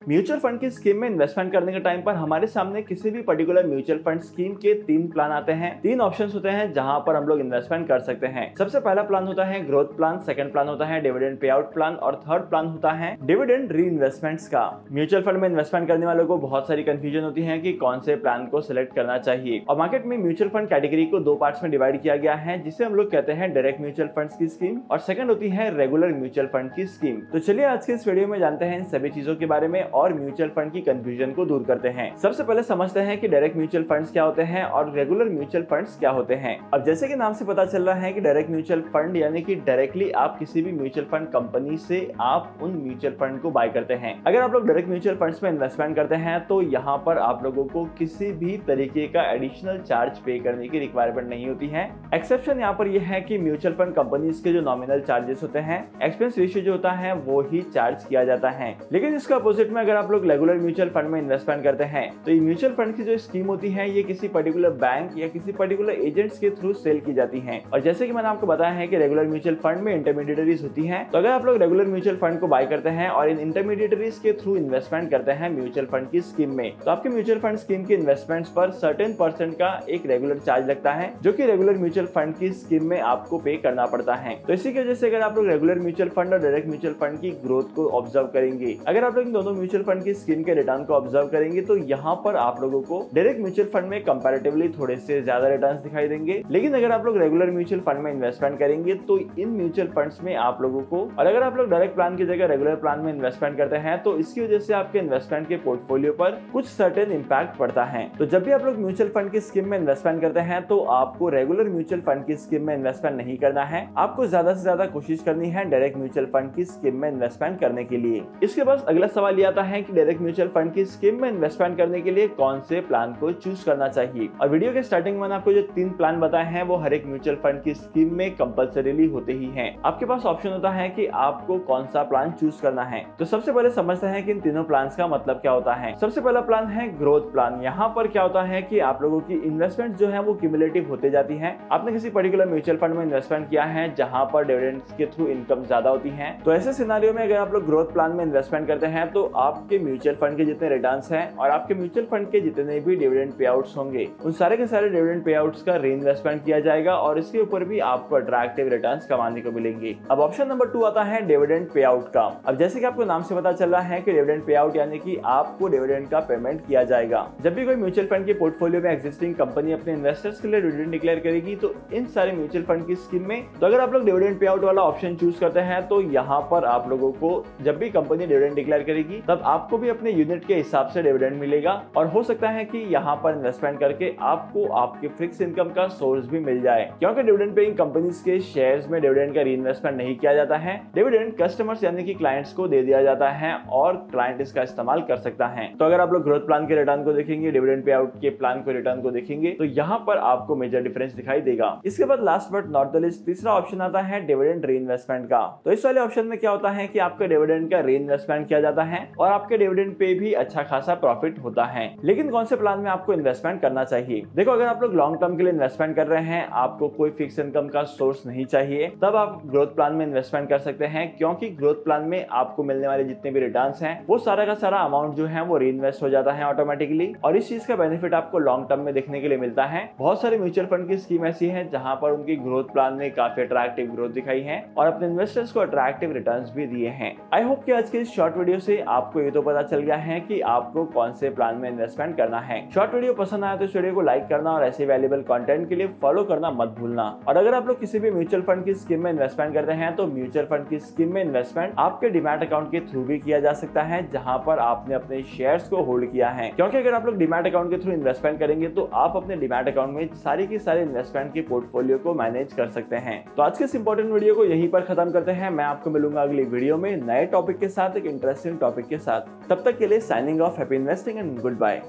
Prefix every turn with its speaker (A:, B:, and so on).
A: Mutual fund की scheme में investment करने के टाइम पर हमारे सामने किसी भी पर्टिकुलर म्यूचुअल फंड स्कीम के 3 प्लान आते हैं। 3 ऑप्शंस होते हैं जहां पर हम लोग इन्वेस्टमेंट कर सकते हैं। सबसे पहला प्लान होता है ग्रोथ प्लान, सेकंड प्लान होता है डिविडेंड पे आउट प्लान और थर्ड प्लान होता है डिविडेंड री इन्वेस्टमेंट्स का। म्यूचुअल फंड में इन्वेस्टमेंट करने वालों को बहुत सारी कंफ्यूजन होती है कि कौन से प्लान को सिलेक्ट करना चाहिए। और मार्केट में म्यूचुअल फंड कैटेगरी को 2 पार्ट्स में डिवाइड किया गया है, जिसे हम लोग कहते हैं डायरेक्ट म्यूचुअल फंड की स्कीम और सेकंड होती है रेगुलर म्यूचुअल फंड की स्कीम। तो चलिए आज के इस वीडियो में जानते हैं इन सभी चीजों के बारे में और म्यूचुअल फंड की कंफ्यूजन को दूर करते हैं। सबसे पहले समझते हैं कि डायरेक्ट म्यूचुअल फंड्स क्या होते हैं और रेगुलर म्यूचुअल फंड्स क्या होते हैं। अब जैसे कि नाम से पता चल रहा है कि डायरेक्ट म्यूचुअल फंड यानी कि डायरेक्टली आप किसी भी म्यूचुअल फंड कंपनी से आप उन म्यूचुअल फंड को बाय करते हैं। अगर आप लोग डायरेक्ट म्यूचुअल फंड्स में इन्वेस्टमेंट करते हैं तो यहाँ पर आप लोगों को किसी भी तरीके का एडिशनल चार्ज पे करने की रिक्वायरमेंट नहीं होती है। एक्सेप्शन यहाँ पर यह है कि म्यूचुअल फंड कंपनीज के जो नॉमिनल चार्जेस होते हैं, एक्सपेंस रेशियो जो होता है वो ही चार्ज किया जाता है। लेकिन इसका अपोजिट में अगर आप लोग रेगुलर म्यूचुअल फंड में इन्वेस्टमेंट करते हैं तो ये म्यूचुअल फंड की जो स्कीम होती है ये किसी पर्टिकुलर बैंक या किसी पर्टिकुलर एजेंट्स के थ्रू सेल की जाती है। और जैसे कि मैंने आपको बताया है कि रेगुलर म्यूचुअल फंड में इंटरमीडिएटरीज होती हैं, तो अगर आप लोग रेगुलर म्यूचुअल फंड को बाय करते हैं और इन इंटरमीडिएटरीज के थ्रू इन्वेस्टमेंट करते हैं म्यूचुअल फंड की स्कीम में, तो आपके म्यूचुअल फंड स्कीम के इन्वेस्टमेंट्स पर सर्टेन % का एक रेगुलर चार्ज लगता है, जो कि रेगुलर म्यूचुअल फंड की स्कीम में आपको पे करना पड़ता है। तो इसी की वजह से अगर आप लोग रेगुलर म्यूचुअल फंड और डायरेक्ट म्यूचुअल फंड की ग्रोथ को ऑब्जर्व करेंगे, अगर आप लोग इन दोनों म्यूचुअल फंड की स्कीम के रिटर्न को ऑब्जर्व करेंगे तो यहाँ पर आप लोगों को डायरेक्ट म्यूचुअल फंड में कंपैरेटिवली थोड़े से ज्यादा रिटर्न्स दिखाई देंगे। लेकिन अगर आप लोग रेगुलर म्यूचुअल फंड में इन्वेस्टमेंट करेंगे तो इन म्यूचुअल फंड्स में आप लोगों को, और अगर आप लोग डायरेक्ट प्लान की जगह रेगुलर प्लान में इन्वेस्टमेंट करते हैं तो इसकी वजह से आपके इन्वेस्टमेंट के पोर्टफोलियो पर कुछ सर्टेन इंपैक्ट पड़ता है। तो जब भी आप लोग म्यूचुअल फंड की स्कीम में इन्वेस्टमेंट करते हैं तो आपको रेगुलर म्यूचुअल फंड की स्कीम में इन्वेस्टमेंट नहीं करना है। आपको ज्यादा से ज्यादा कोशिश करनी है डायरेक्ट म्यूचुअल फंड की स्कीम में इन्वेस्टमेंट करने के लिए। इसके बाद अगला सवाल ये आता है कि डायरेक्ट म्यूचुअल फंड की स्कीम में इन्वेस्टमेंट करने के लिए कौन से प्लान को चूज करना चाहिए। और वीडियो के स्टार्टिंग में मैंने आपको जो 3 प्लान बताए हैं वो हर एक म्यूचुअल फंड की स्कीम में कंपलसरीली होते ही हैं। आपके पास ऑप्शन होता है कि आपको कौन सा प्लान चूज करना है। तो सबसे पहले समझते हैं कि इन तीनों प्लान्स का मतलब क्या होता है। सबसे पहला प्लान है ग्रोथ प्लान। यहाँ पर क्या होता है कि आप लोगों की इन्वेस्टमेंट जो है वो क्यूमुलेटिव होते जाती है। आपने किसी पर्टिकुलर म्यूचुअल फंड में इन्वेस्टमेंट किया है जहां पर डिविडेंड्स के थ्रू इनकम ज्यादा होती है, तो ऐसे सिनेरियो में अगर आप लोग ग्रोथ प्लान में इन्वेस्टमेंट करते हैं तो आपके म्यूचुअल फंड के जितने रिटर्न्स हैं और आपके म्यूचुअल फंड के जितने भी डिविडेंड पे आउट्स होंगे उन सारे के सारे डिविडेंड पे आउट्स का री इन्वेस्टमेंट किया जाएगा और इसके ऊपर भी आपको अट्रैक्टिव रिटर्न्स कमाने को मिलेंगे। अब ऑप्शन नंबर 2 आता है डिविडेंड पे आउट का। अब जैसे कि आपको नाम से पता चल रहा है कि डिविडेंड पे आउट यानी कि आपको डिविडेंड का पेमेंट किया जाएगा। जब भी कोई म्यूचुअल फंड के पोर्टफोलियो में एग्जिस्टिंग कंपनी अपने इन्वेस्टर्स के लिए डिविडेंड डिक्लेयर करेगी तो इन सारे म्यूचुअल फंड की स्कीम में, तो अगर आप लोग डिविडेंड पे आउट वाला ऑप्शन चूज करते हैं तो यहाँ पर आप लोगों को जब भी कंपनी डिविडेंड डिक्लेयर करेगी तब आपको भी अपने यूनिट के हिसाब से डिविडेंड मिलेगा और हो सकता है कि यहाँ पर इन्वेस्टमेंट करके आपको आपके फिक्स इनकम का सोर्स भी मिल जाए। क्योंकि डिविडेंड पेइंग कंपनीज के शेयर्स में डिविडेंड का रीइन्वेस्टमेंट नहीं किया जाता है। डिविडेंड कस्टमर्स यानी कि क्लाइंट्स को दे दिया जाता है और क्लाइंट इसका इस्तेमाल कर सकता है। तो अगर आप लोग ग्रोथ प्लान के रिटर्न को देखेंगे, डिविडेंड पे आउट के प्लान को रिटर्न को देखेंगे तो यहाँ पर आपको मेजर डिफरेंस दिखाई देगा। इसके बाद last but not the least तीसरा ऑप्शन आता है डिविडेंड रीइन्वेस्टमेंट का। तो इस वाले ऑप्शन में क्या होता है कि आपका डिविडेंड का रीइन्वेस्टमेंट किया जाता है और आपके डिविडेंड पे भी अच्छा खासा प्रॉफिट होता है। लेकिन कौन से प्लान में आपको इन्वेस्टमेंट करना चाहिए? देखो, अगर आप लोग लॉन्ग टर्म के लिए इन्वेस्टमेंट कर रहे हैं, आपको कोई फिक्स इनकम का सोर्स नहीं चाहिए, तब आप ग्रोथ प्लान में इन्वेस्टमेंट कर सकते हैं। क्योंकि ग्रोथ प्लान में आपको मिलने वाले जितने भी रिटर्न्स हैं वो सारा का सारा अमाउंट जो है वो रीइन्वेस्ट हो जाता है ऑटोमेटिकली और इस चीज का बेनिफिट आपको लॉन्ग टर्म में देखने के लिए मिलता है। बहुत सारे म्यूचुअल फंड की स्कीम ऐसी है जहां पर उनकी ग्रोथ प्लान में काफी अट्रैक्टिव ग्रोथ दिखाई है और अपने इन्वेस्टर्स को अट्रैक्टिव रिटर्न्स भी दिए हैं। आई होप कि आज के इस शॉर्ट वीडियो से आपको ये तो पता चल गया है कि आपको कौन से प्लान में इन्वेस्टमेंट करना है। शॉर्ट वीडियो पसंद आया तो इस वीडियो को लाइक करना और ऐसे वैल्यूएबल कंटेंट के लिए फॉलो करना मत भूलना। और अगर आप लोग किसी भी म्यूचुअल फंड की स्कीम में इन्वेस्टमेंट करते हैं तो म्यूचुअल फंड की स्कीम में इन्वेस्टमेंट आपके डीमैट अकाउंट के थ्रू भी किया जा सकता है जहां पर आपने अपने शेयर्स को होल्ड किया है। क्योंकि अगर आप लोग डीमैट अकाउंट के थ्रू इन्वेस्टमेंट करेंगे तो आप अपने डीमैट अकाउंट में सारे के सारे इन्वेस्टमेंट के पोर्टफोलियो को मैनेज कर सकते हैं। तो आज के इस इंपॉर्टेंट वीडियो को यहीं पर खत्म करते हैं। मैं आपको मिलूंगा अगली वीडियो में नए टॉपिक के साथ, एक इंटरेस्टिंग टॉपिक के साथ। तब तक के लिए signing off, happy investing and good bye.